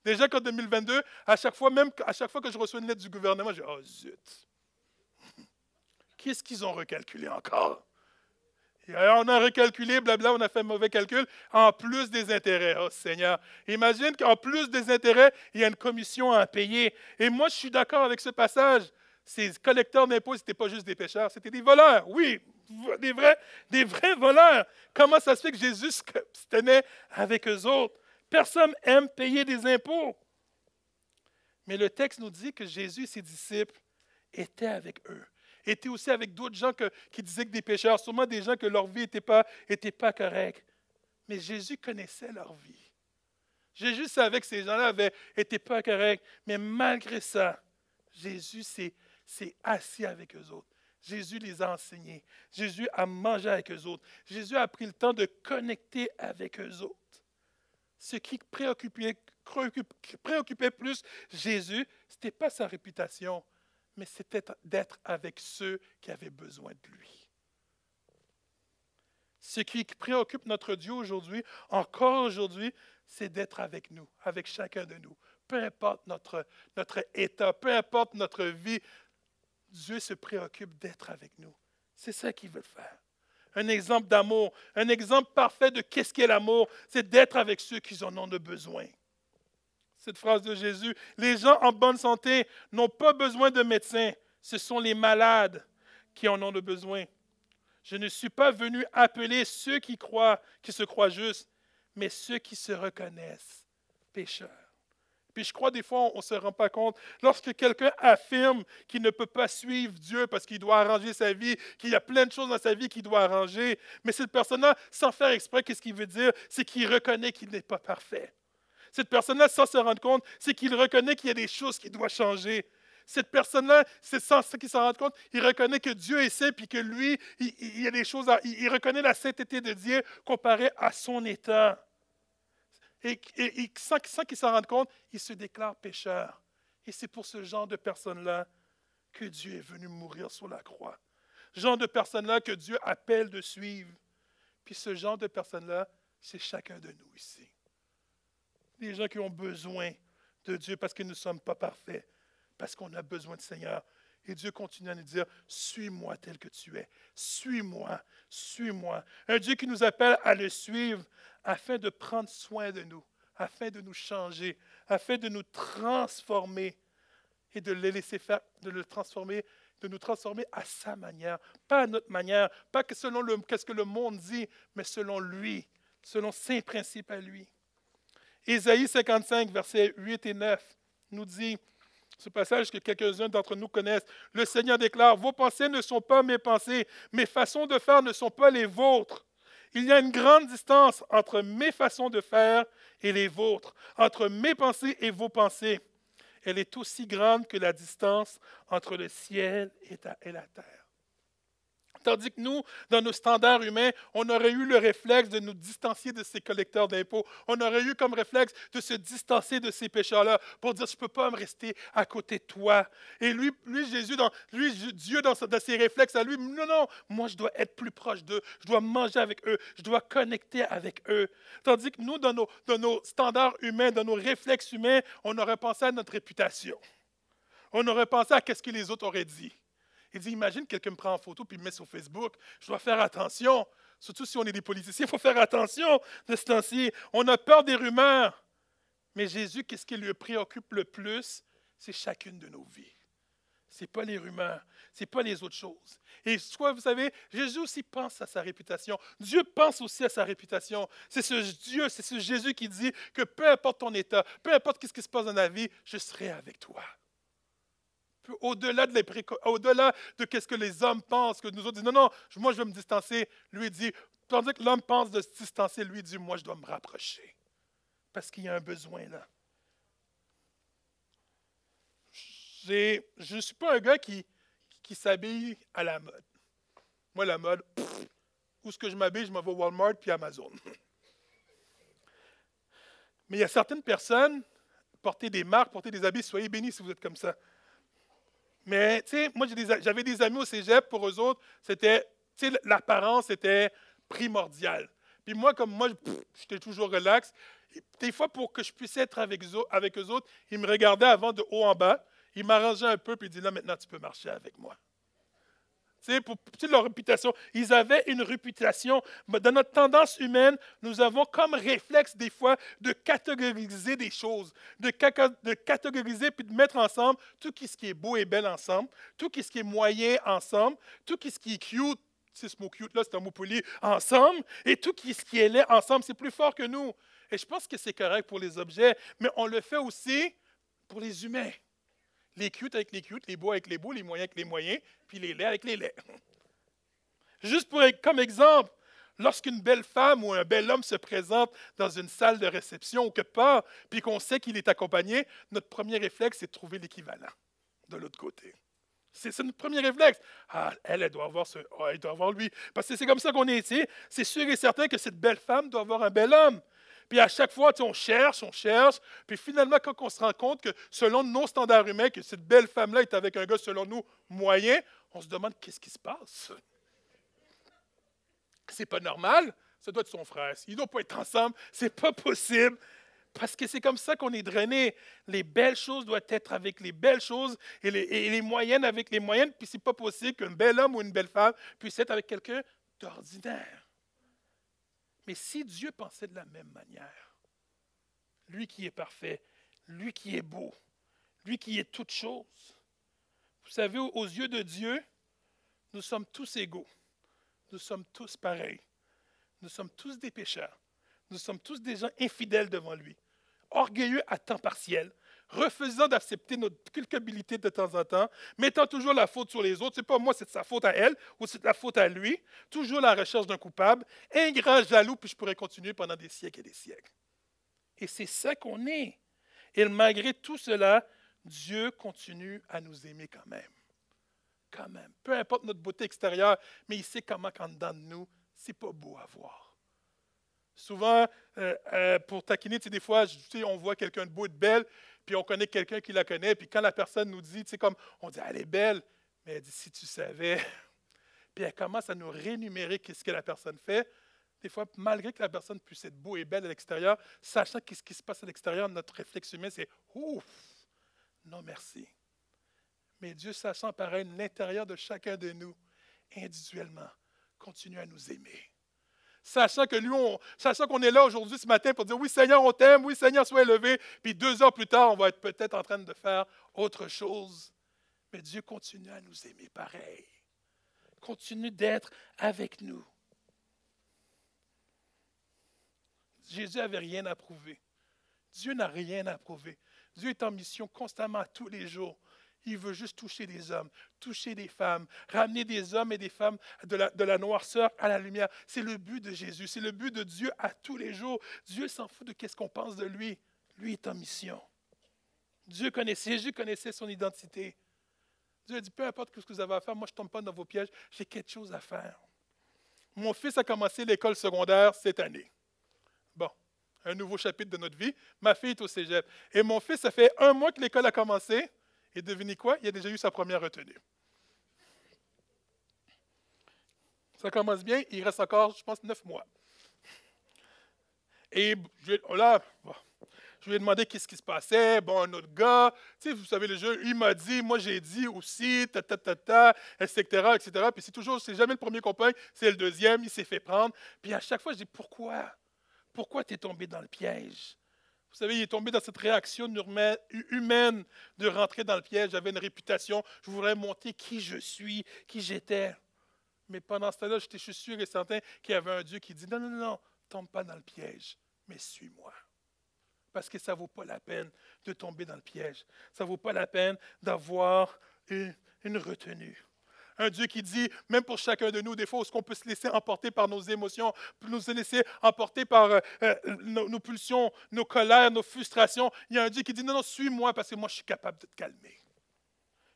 Déjà qu'en 2022, à chaque fois que je reçois une lettre du gouvernement, je dis « Oh zut! Qu'est-ce qu'ils ont recalculé encore? Et alors, on a recalculé, blabla, on a fait un mauvais calcul, en plus des intérêts. Oh Seigneur, imagine qu'en plus des intérêts, il y a une commission à payer. Et moi, je suis d'accord avec ce passage. Ces collecteurs d'impôts, ce n'étaient pas juste des pécheurs, c'était des voleurs. Oui, des vrais voleurs. Comment ça se fait que Jésus se tenait avec eux autres? Personne n'aime payer des impôts. Mais le texte nous dit que Jésus et ses disciples étaient avec eux. Étaient aussi avec d'autres gens qui disaient que des pécheurs, sûrement des gens que leur vie n'était pas correcte. Mais Jésus connaissait leur vie. Jésus savait que ces gens-là n'étaient pas corrects. Mais malgré ça, Jésus s'est assis avec eux autres. Jésus les a enseignés. Jésus a mangé avec eux autres. Jésus a pris le temps de connecter avec eux autres. Ce qui préoccupait plus Jésus, ce n'était pas sa réputation, mais c'était d'être avec ceux qui avaient besoin de lui. Ce qui préoccupe notre Dieu aujourd'hui, encore aujourd'hui, c'est d'être avec nous, avec chacun de nous. Peu importe notre état, peu importe notre vie, Dieu se préoccupe d'être avec nous. C'est ça qu'il veut faire. Un exemple d'amour, un exemple parfait de qu'est-ce qu'est l'amour, c'est d'être avec ceux qui en ont besoin. Cette phrase de Jésus, les gens en bonne santé n'ont pas besoin de médecins, ce sont les malades qui en ont besoin. Je ne suis pas venu appeler ceux qui se croient justes, mais ceux qui se reconnaissent pécheurs. Puis je crois des fois, on ne se rend pas compte. Lorsque quelqu'un affirme qu'il ne peut pas suivre Dieu parce qu'il doit arranger sa vie, qu'il y a plein de choses dans sa vie qu'il doit arranger, mais cette personne-là, sans faire exprès, qu'est-ce qu'il veut dire? C'est qu'il reconnaît qu'il n'est pas parfait. Cette personne-là, sans se rendre compte, c'est qu'il reconnaît qu'il y a des choses qui doivent changer. Cette personne-là, c'est sans qu'il s'en rende compte, il reconnaît que Dieu est saint, puis que lui, il y a des choses, il reconnaît la sainteté de Dieu comparée à son état. Et sans qu'il s'en rende compte, il se déclare pécheur. Et c'est pour ce genre de personnes-là que Dieu est venu mourir sur la croix. Ce genre de personnes-là que Dieu appelle de suivre. Puis ce genre de personnes-là, c'est chacun de nous ici. Les gens qui ont besoin de Dieu parce que nous ne sommes pas parfaits, parce qu'on a besoin du Seigneur. Et Dieu continue à nous dire, suis-moi tel que tu es. Suis-moi, suis-moi. Un Dieu qui nous appelle à le suivre afin de prendre soin de nous, afin de nous changer, afin de nous transformer et de le laisser faire, de nous transformer à sa manière, pas à notre manière, pas que selon ce que le monde dit, mais selon lui, selon ses principes à lui. Ésaïe 55, versets 8 et 9, nous dit, ce passage que quelques-uns d'entre nous connaissent, le Seigneur déclare, « Vos pensées ne sont pas mes pensées, mes façons de faire ne sont pas les vôtres. Il y a une grande distance entre mes façons de faire et les vôtres, entre mes pensées et vos pensées. Elle est aussi grande que la distance entre le ciel et la terre. » Tandis que nous, dans nos standards humains, on aurait eu le réflexe de nous distancier de ces collecteurs d'impôts. On aurait eu comme réflexe de se distancer de ces pécheurs-là pour dire, je ne peux pas me rester à côté de toi. Et lui Dieu, dans ses réflexes à lui, non, moi je dois être plus proche d'eux, je dois manger avec eux, je dois connecter avec eux. Tandis que nous, dans nos standards humains, dans nos réflexes humains, on aurait pensé à notre réputation. On aurait pensé à ce que les autres auraient dit. Il dit, imagine quelqu'un me prend en photo et me met sur Facebook. Je dois faire attention. Surtout si on est des politiciens, il faut faire attention de ce temps-ci. On a peur des rumeurs. Mais Jésus, qu'est-ce qui le préoccupe le plus? C'est chacune de nos vies. Ce n'est pas les rumeurs, ce n'est pas les autres choses. Et soit, vous savez, Jésus aussi pense à sa réputation. Dieu pense aussi à sa réputation. C'est ce Dieu, c'est ce Jésus qui dit que peu importe ton état, peu importe ce qui se passe dans ta vie, je serai avec toi. Au-delà de ce que les hommes pensent, que nous autres disent, non, moi je veux me distancer. Lui dit, tandis que l'homme pense de se distancer, lui dit, moi je dois me rapprocher. Parce qu'il y a un besoin là. Je ne suis pas un gars qui s'habille à la mode. Moi, la mode, où est-ce que je m'habille? Je m'en vais au Walmart puis Amazon. Mais il y a certaines personnes, portez des marques, portez des habits, soyez bénis si vous êtes comme ça. Mais, tu sais, moi, j'avais des amis au cégep, pour eux autres, l'apparence était primordiale. Puis moi, j'étais toujours relax. Des fois, pour que je puisse être avec eux autres, ils me regardaient avant de haut en bas, ils m'arrangeaient un peu, puis ils disaient, là, maintenant, tu peux marcher avec moi. Pour leur réputation. Ils avaient une réputation. Mais dans notre tendance humaine, nous avons comme réflexe des fois de catégoriser des choses, de catégoriser puis de mettre ensemble tout ce qui est beau et belle ensemble, tout ce qui est moyen ensemble, tout ce qui est cute, c'est ce mot cute là, c'est un mot poli, ensemble, et tout ce qui est laid ensemble, c'est plus fort que nous. Et je pense que c'est correct pour les objets, mais on le fait aussi pour les humains. Les cutes avec les cutes, les beaux avec les beaux, les moyens avec les moyens, puis les laids avec les laids. Juste comme exemple, lorsqu'une belle femme ou un bel homme se présente dans une salle de réception ou quelque part, puis qu'on sait qu'il est accompagné, notre premier réflexe, c'est de trouver l'équivalent de l'autre côté. C'est notre premier réflexe. Ah, elle doit avoir elle doit avoir lui. Parce que c'est comme ça qu'on est ici. C'est sûr et certain que cette belle femme doit avoir un bel homme. Puis à chaque fois, on cherche. Puis finalement, quand on se rend compte que selon nos standards humains, que cette belle femme-là est avec un gars, selon nous, moyen, on se demande qu'est-ce qui se passe. C'est pas normal. Ça doit être son frère. Ils ne doivent pas être ensemble. C'est pas possible. Parce que c'est comme ça qu'on est drainé. Les belles choses doivent être avec les belles choses et les moyennes avec les moyennes. Puis c'est pas possible qu'un bel homme ou une belle femme puisse être avec quelqu'un d'ordinaire. Mais si Dieu pensait de la même manière, lui qui est parfait, lui qui est beau, lui qui est toute chose, vous savez, aux yeux de Dieu, nous sommes tous égaux. Nous sommes tous pareils. Nous sommes tous des pécheurs. Nous sommes tous des gens infidèles devant lui, orgueilleux à temps partiel, refusant d'accepter notre culpabilité de temps en temps, mettant toujours la faute sur les autres. C'est pas moi, c'est de sa faute à elle ou c'est de la faute à lui. Toujours la recherche d'un coupable, ingrat, jaloux, puis je pourrais continuer pendant des siècles et des siècles. Et c'est ça qu'on est. Et malgré tout cela, Dieu continue à nous aimer quand même. Quand même. Peu importe notre beauté extérieure, mais il sait comment qu'en dedans de nous, c'est pas beau à voir. Souvent, pour taquiner, des fois, on voit quelqu'un de beau et de belle, puis on connaît quelqu'un qui la connaît, puis quand la personne nous dit, comme on dit, elle est belle, mais elle dit, si tu savais, puis elle commence à nous rémunérer ce que la personne fait. Des fois, malgré que la personne puisse être beau et belle à l'extérieur, sachant ce qui se passe à l'extérieur, notre réflexe humain, c'est « Ouf! Non, merci. » Mais Dieu, sachant pareil l'intérieur de chacun de nous, individuellement, continue à nous aimer. Sachant que sachant qu'on est là aujourd'hui, ce matin, pour dire « Oui, Seigneur, on t'aime. Oui, Seigneur, sois élevé. » Puis 2 heures plus tard, on va être peut-être en train de faire autre chose. Mais Dieu continue à nous aimer pareil. Continue d'être avec nous. Jésus n'avait rien à prouver. Dieu n'a rien à prouver. Dieu est en mission constamment tous les jours. Il veut juste toucher des hommes, toucher des femmes, ramener des hommes et des femmes de la noirceur à la lumière. C'est le but de Jésus, c'est le but de Dieu à tous les jours. Dieu s'en fout de ce qu'on pense de lui. Lui est en mission. Jésus connaissait son identité. Dieu a dit, peu importe ce que vous avez à faire, moi je ne tombe pas dans vos pièges, j'ai quelque chose à faire. Mon fils a commencé l'école secondaire cette année. Bon, un nouveau chapitre de notre vie. Ma fille est au cégep. Et mon fils, ça fait 1 mois que l'école a commencé. Et devinez quoi? Il a déjà eu sa première retenue. Ça commence bien. Il reste encore, je pense, 9 mois. Et là, je lui ai demandé qu'est-ce qui se passait. Bon, un autre gars, vous savez le jeu, il m'a dit, moi j'ai dit aussi, etc. Puis c'est jamais le premier copain, c'est le deuxième, il s'est fait prendre. Puis à chaque fois, je dis, pourquoi? Pourquoi tu es tombé dans le piège? Vous savez, il est tombé dans cette réaction humaine de rentrer dans le piège. J'avais une réputation, je voudrais montrer qui je suis, qui j'étais. Mais pendant ce temps-là, je suis sûr et certain qu'il y avait un Dieu qui dit, non, tombe pas dans le piège, mais suis-moi. Parce que ça ne vaut pas la peine de tomber dans le piège. Ça ne vaut pas la peine d'avoir une retenue. Un Dieu qui dit, même pour chacun de nous, des fois, est-ce qu'on peut se laisser emporter par nos émotions, nous laisser emporter par nos pulsions, nos colères, nos frustrations. Il y a un Dieu qui dit, non, suis-moi parce que moi, je suis capable de te calmer.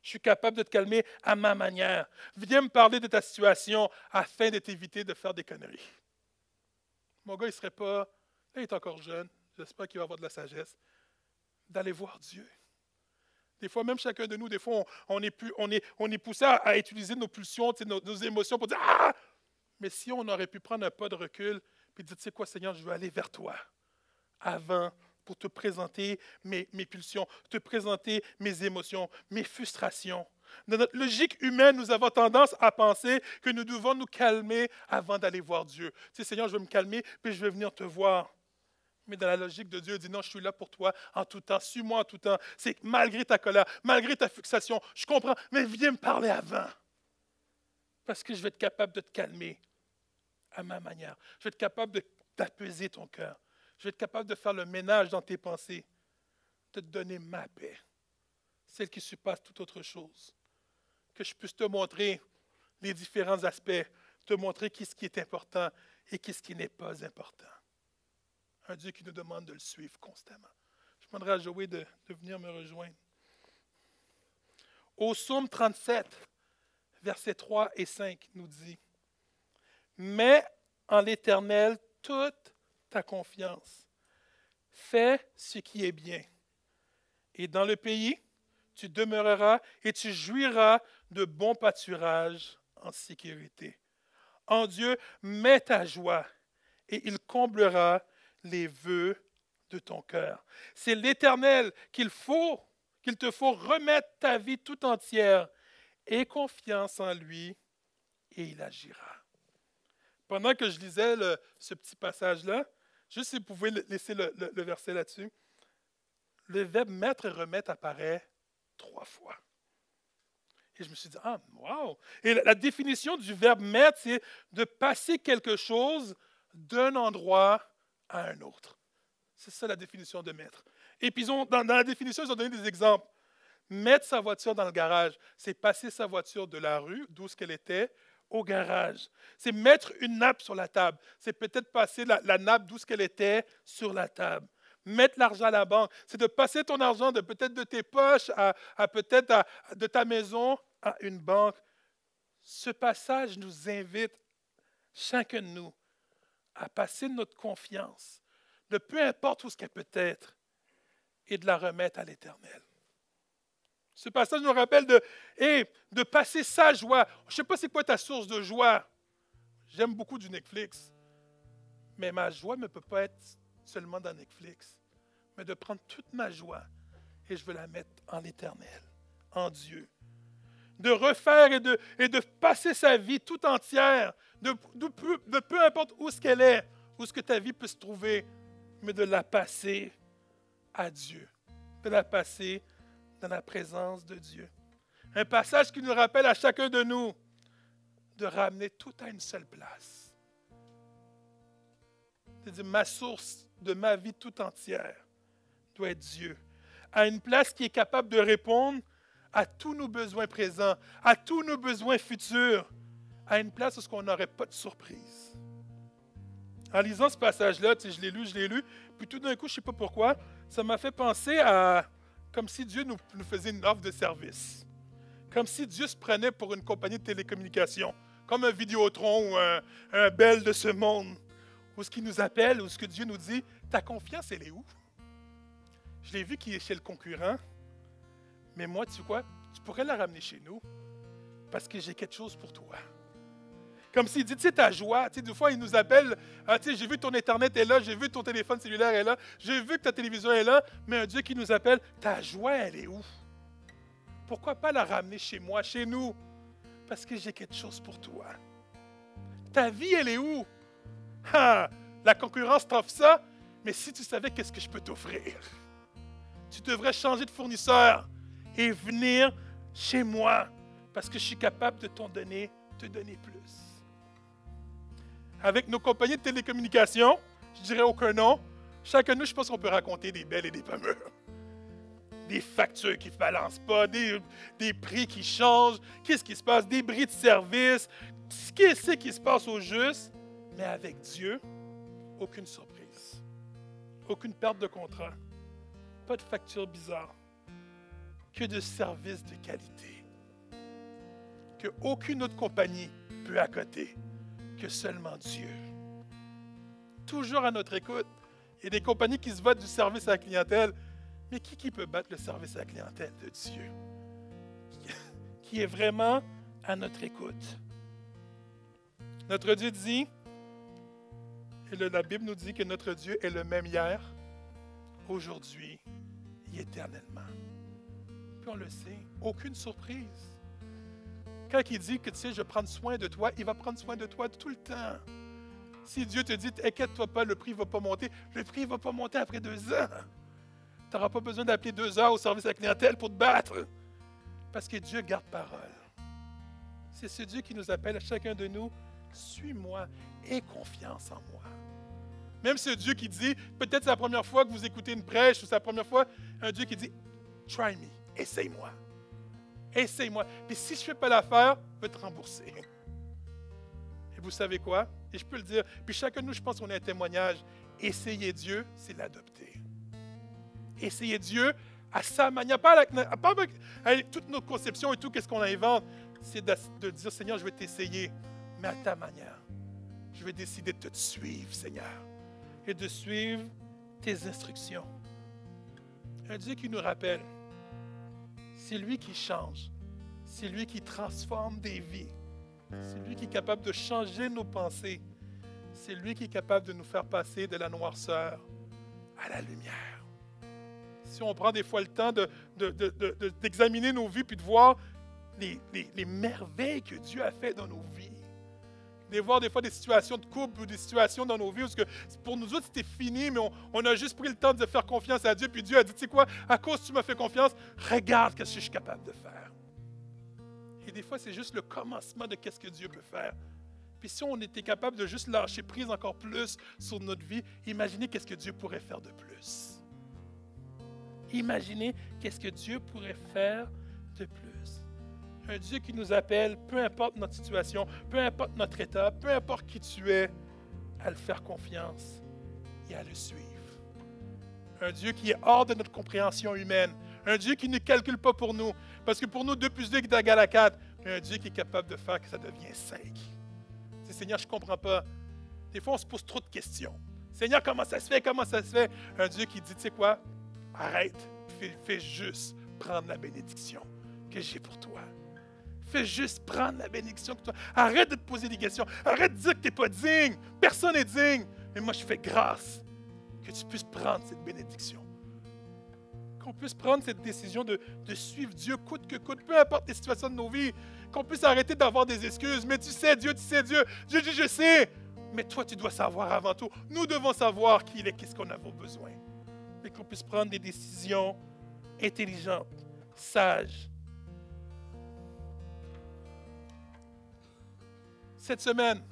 Je suis capable de te calmer à ma manière. Viens me parler de ta situation afin de t'éviter de faire des conneries. Mon gars, il ne serait pas, là, il est encore jeune, j'espère qu'il va avoir de la sagesse, d'aller voir Dieu. Des fois, même chacun de nous, des fois, on est poussé à utiliser nos pulsions, nos émotions pour dire « Ah! » Mais si on aurait pu prendre un pas de recul et dire « Tu sais quoi, Seigneur, je veux aller vers toi avant pour te présenter mes pulsions, te présenter mes émotions, mes frustrations. Dans notre logique humaine, nous avons tendance à penser que nous devons nous calmer avant d'aller voir Dieu. Tu sais, Seigneur, je veux me calmer, puis je veux venir te voir. Mais dans la logique de Dieu, il dit non, je suis là pour toi en tout temps, suis-moi en tout temps. C'est que malgré ta colère, malgré ta fixation, je comprends, mais viens me parler avant. Parce que je vais être capable de te calmer à ma manière. Je vais être capable d'apaiser ton cœur. Je vais être capable de faire le ménage dans tes pensées, de te donner ma paix, celle qui surpasse toute autre chose. Que je puisse te montrer les différents aspects, te montrer qu'est-ce qui est important et qu'est-ce qui n'est pas important. Un Dieu qui nous demande de le suivre constamment. Je demanderai à Joé de venir me rejoindre. Au psaume 37, versets 3 et 5 nous dit « Mets en l'Éternel toute ta confiance. Fais ce qui est bien. Et dans le pays, tu demeureras et tu jouiras de bons pâturages en sécurité. En Dieu, mets ta joie et il comblera les vœux de ton cœur. » C'est l'Éternel qu'il te faut remettre ta vie tout entière. Aie confiance en lui et il agira. Pendant que je lisais ce petit passage-là, juste si vous pouvez laisser le verset là-dessus, le verbe mettre et remettre apparaît 3 fois. Et je me suis dit, ah, wow! Et la définition du verbe mettre, c'est de passer quelque chose d'un endroit à un autre. C'est ça la définition de mettre. Et puis, dans la définition, ils ont donné des exemples. Mettre sa voiture dans le garage, c'est passer sa voiture de la rue, d'où ce qu'elle était, au garage. C'est mettre une nappe sur la table. C'est peut-être passer la nappe d'où ce qu'elle était sur la table. Mettre l'argent à la banque, c'est de passer ton argent de peut-être de tes poches à peut-être de ta maison à une banque. Ce passage nous invite, chacun de nous, à passer notre confiance, de peu importe où ce qu'elle peut être, et de la remettre à l'Éternel. Ce passage nous rappelle de passer sa joie. Je ne sais pas c'est quoi ta source de joie. J'aime beaucoup du Netflix. Mais ma joie ne peut pas être seulement dans Netflix. Mais de prendre toute ma joie et je veux la mettre en l'Éternel, en Dieu. De refaire et de passer sa vie tout entière, de peu importe où ce qu'elle est, où ce que ta vie peut se trouver, mais de la passer à Dieu, de la passer dans la présence de Dieu. Un passage qui nous rappelle à chacun de nous de ramener tout à une seule place. C'est-à-dire, ma source de ma vie tout entière doit être Dieu. À une place qui est capable de répondre à tous nos besoins présents, à tous nos besoins futurs, à une place où on n'aurait pas de surprise. En lisant ce passage-là, je l'ai lu, puis tout d'un coup, je ne sais pas pourquoi, ça m'a fait penser à comme si Dieu nous faisait une offre de service. Comme si Dieu se prenait pour une compagnie de télécommunications, comme un Vidéotron ou un Bell de ce monde, où ce qu'il nous appelle, où ce que Dieu nous dit, ta confiance, elle est où? Je l'ai vu qui est chez le concurrent, mais moi, tu sais quoi? Tu pourrais la ramener chez nous, parce que j'ai quelque chose pour toi. Comme s'il dit, tu sais, ta joie, tu sais, des fois, il nous appelle, tu sais, j'ai vu ton Internet est là, j'ai vu ton téléphone cellulaire est là, j'ai vu que ta télévision est là, mais un Dieu qui nous appelle, ta joie, elle est où? Pourquoi pas la ramener chez moi, chez nous? Parce que j'ai quelque chose pour toi. Ta vie, elle est où? Ah, la concurrence t'offre ça, mais si tu savais qu'est-ce que je peux t'offrir, tu devrais changer de fournisseur et venir chez moi, parce que je suis capable de te donner plus. Avec nos compagnies de télécommunications, je dirais aucun nom, chacun de nous, je pense qu'on peut raconter des belles et des pas mûres. Des factures qui ne balancent pas, des prix qui changent, qu'est-ce qui se passe, des bris de service, qu'est-ce qui se passe au juste. Mais avec Dieu, aucune surprise, aucune perte de contrat, pas de facture bizarre, que de services de qualité, que aucune autre compagnie peut accoter, que seulement Dieu. Toujours à notre écoute. Il y a des compagnies qui se battent du service à la clientèle, mais qui peut battre le service à la clientèle de Dieu? Qui est vraiment à notre écoute. Notre Dieu dit, et la Bible nous dit que notre Dieu est le même hier, aujourd'hui et éternellement. Puis on le sait, aucune surprise. Quand il dit que tu sais, je vais prendre soin de toi, il va prendre soin de toi tout le temps. Si Dieu te dit, inquiète-toi pas, le prix ne va pas monter, le prix ne va pas monter après 2 ans. Tu n'auras pas besoin d'appeler 2 heures au service à la clientèle pour te battre. Parce que Dieu garde parole. C'est ce Dieu qui nous appelle à chacun de nous, suis-moi, aie confiance en moi. Même ce Dieu qui dit, peut-être c'est la première fois que vous écoutez une prêche, ou c'est la première fois, un Dieu qui dit, try me, essaye-moi. Essaye-moi. Puis si je ne fais pas l'affaire, je vais te rembourser. Et vous savez quoi? Et je peux le dire. Puis chacun de nous, je pense qu'on a un témoignage. Essayer Dieu, c'est l'adopter. Essayer Dieu à sa manière, pas avec toutes nos conceptions et tout, qu'est-ce qu'on invente. C'est de dire, Seigneur, je vais t'essayer, mais à ta manière. Je vais décider de te suivre, Seigneur, et de suivre tes instructions. Un Dieu qui nous rappelle, c'est lui qui change, c'est lui qui transforme des vies, c'est lui qui est capable de changer nos pensées, c'est lui qui est capable de nous faire passer de la noirceur à la lumière. Si on prend des fois le temps d'examiner nos vies puis de voir les merveilles que Dieu a fait dans nos vies, de voir des fois des situations de couple ou des situations dans nos vies où pour nous autres c'était fini, mais on a juste pris le temps de faire confiance à Dieu, puis Dieu a dit, tu sais quoi, à cause que tu m'as fait confiance, regarde ce que je suis capable de faire. Et des fois c'est juste le commencement de ce que Dieu peut faire. Puis si on était capable de juste lâcher prise encore plus sur notre vie, imaginez qu'est-ce que Dieu pourrait faire de plus. Imaginez qu'est-ce que Dieu pourrait faire de plus. Un Dieu qui nous appelle, peu importe notre situation, peu importe notre état, peu importe qui tu es, à le faire confiance et à le suivre. Un Dieu qui est hors de notre compréhension humaine. Un Dieu qui ne calcule pas pour nous. Parce que pour nous, 2 plus 2 est égal à 4. Mais un Dieu qui est capable de faire que ça devienne 5. C'est, Seigneur, je ne comprends pas. Des fois, on se pose trop de questions. Seigneur, comment ça se fait? Comment ça se fait? Un Dieu qui dit, tu sais quoi? Arrête. Fais juste prendre la bénédiction que j'ai pour toi. Fais juste prendre la bénédiction que toi. Arrête de te poser des questions. Arrête de dire que tu n'es pas digne. Personne n'est digne. Mais moi, je fais grâce que tu puisses prendre cette bénédiction. Qu'on puisse prendre cette décision de suivre Dieu coûte que coûte, peu importe les situations de nos vies. Qu'on puisse arrêter d'avoir des excuses. Mais tu sais Dieu, tu sais Dieu. Dieu dit, je sais. Mais toi, tu dois savoir avant tout. Nous devons savoir qui il est, qu'est-ce qu'on a besoin. Et qu'on puisse prendre des décisions intelligentes, sages. Cette semaine,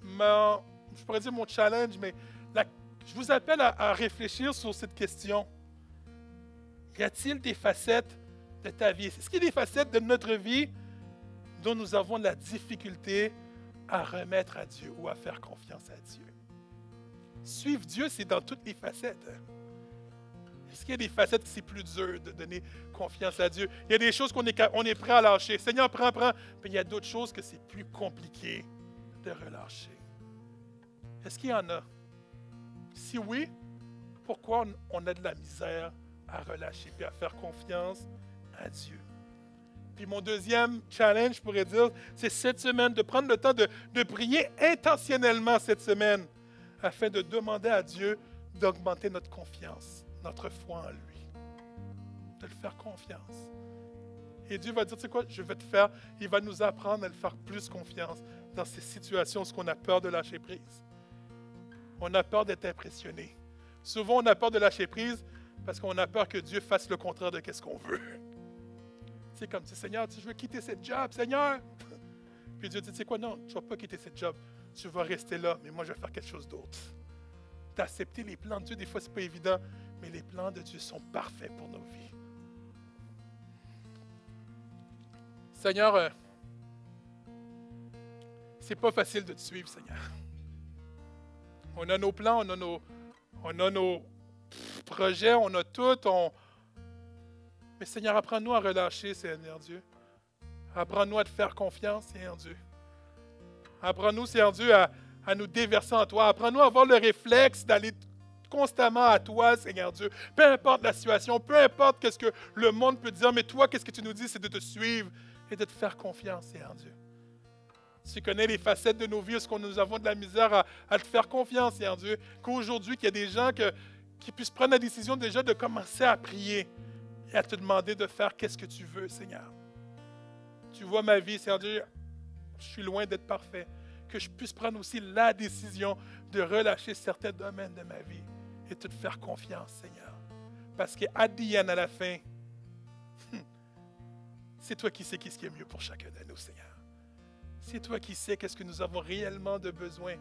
je pourrais dire mon challenge, mais je vous appelle à réfléchir sur cette question. Y a-t-il des facettes de ta vie? Est-ce qu'il y a des facettes de notre vie dont nous avons de la difficulté à remettre à Dieu ou à faire confiance à Dieu? Suivre Dieu, c'est dans toutes les facettes. Est-ce qu'il y a des facettes qui c'est plus dur de donner confiance à Dieu? Il y a des choses qu'on est prêt à lâcher. Seigneur, prends. Puis il y a d'autres choses que c'est plus compliqué de relâcher. Est-ce qu'il y en a? Si oui, pourquoi on a de la misère à relâcher et à faire confiance à Dieu? Puis mon deuxième challenge, je pourrais dire, c'est cette semaine, de prendre le temps de prier intentionnellement cette semaine afin de demander à Dieu d'augmenter notre confiance, notre foi en lui, de le faire confiance. Et Dieu va dire, tu sais quoi, je vais te faire, il va nous apprendre à le faire plus confiance dans ces situations où on a peur de lâcher prise. On a peur d'être impressionné. Souvent, on a peur de lâcher prise parce qu'on a peur que Dieu fasse le contraire de ce qu'on veut. C'est comme, Seigneur, je veux quitter cette job, Seigneur. Puis Dieu dit, tu sais quoi, non, tu ne vas pas quitter cette job. Tu vas rester là, mais moi, je vais faire quelque chose d'autre. D'accepter les plans de Dieu, des fois, ce n'est pas évident, mais les plans de Dieu sont parfaits pour nos vies. Seigneur, c'est pas facile de te suivre, Seigneur. On a nos plans, on a nos projets, on a tout. Mais Seigneur, apprends-nous à relâcher, Seigneur Dieu. Apprends-nous à te faire confiance, Seigneur Dieu. Apprends-nous, Seigneur Dieu, à nous déverser en toi. Apprends-nous à avoir le réflexe d'aller constamment à toi, Seigneur Dieu. Peu importe la situation, peu importe ce que le monde peut dire, mais toi, qu'est-ce que tu nous dis, c'est de te suivre et de te faire confiance, Seigneur Dieu. Tu connais les facettes de nos vies, est-ce que nous avons de la misère à te faire confiance, Seigneur Dieu, qu'aujourd'hui, qu'il y a des gens qui puissent prendre la décision déjà de commencer à prier et à te demander de faire qu'est-ce que tu veux, Seigneur. Tu vois ma vie, Seigneur Dieu, je suis loin d'être parfait. Que je puisse prendre aussi la décision de relâcher certains domaines de ma vie et te faire confiance, Seigneur. Parce qu'à Diane, à la fin, c'est toi qui sais qu'est-ce qui est mieux pour chacun de nous, Seigneur. C'est toi qui sais qu'est-ce que nous avons réellement de besoin.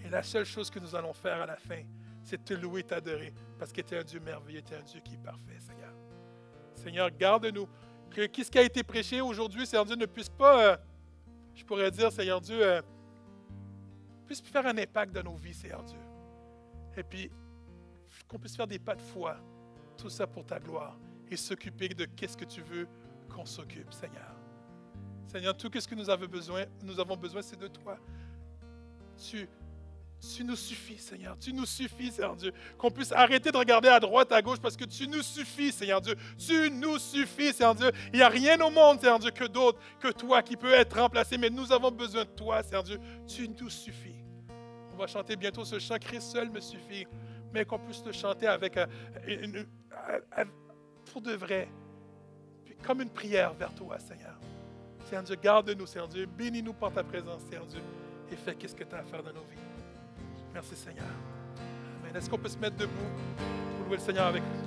Et la seule chose que nous allons faire à la fin, c'est te louer et t'adorer. Parce que tu es un Dieu merveilleux, tu es un Dieu qui est parfait, Seigneur. Seigneur, garde-nous. Que ce qui a été prêché aujourd'hui, Seigneur Dieu, ne puisse pas, je pourrais dire, Seigneur Dieu, puisse faire un impact dans nos vies, Seigneur Dieu. Et puis, qu'on puisse faire des pas de foi. Tout ça pour ta gloire. Et s'occuper de qu'est-ce que tu veux qu'on s'occupe, Seigneur. Seigneur, tout ce que nous avons besoin, c'est de toi. Tu nous suffis, Seigneur. Tu nous suffis, Seigneur Dieu. Qu'on puisse arrêter de regarder à droite, à gauche, parce que tu nous suffis, Seigneur Dieu. Tu nous suffis, Seigneur Dieu. Il n'y a rien au monde, Seigneur Dieu, que d'autre, que toi, qui peut être remplacé. Mais nous avons besoin de toi, Seigneur Dieu. Tu nous suffis. On va chanter bientôt ce chant, Christ seul me suffit. Mais qu'on puisse le chanter avec pour de vrai. Puis comme une prière vers toi, Seigneur. Seigneur Dieu, garde-nous, Seigneur Dieu. Bénis-nous par ta présence, Seigneur Dieu. Et fais qu'est-ce que tu as à faire dans nos vies. Merci, Seigneur. Amen. Est-ce qu'on peut se mettre debout pour louer le Seigneur avec nous?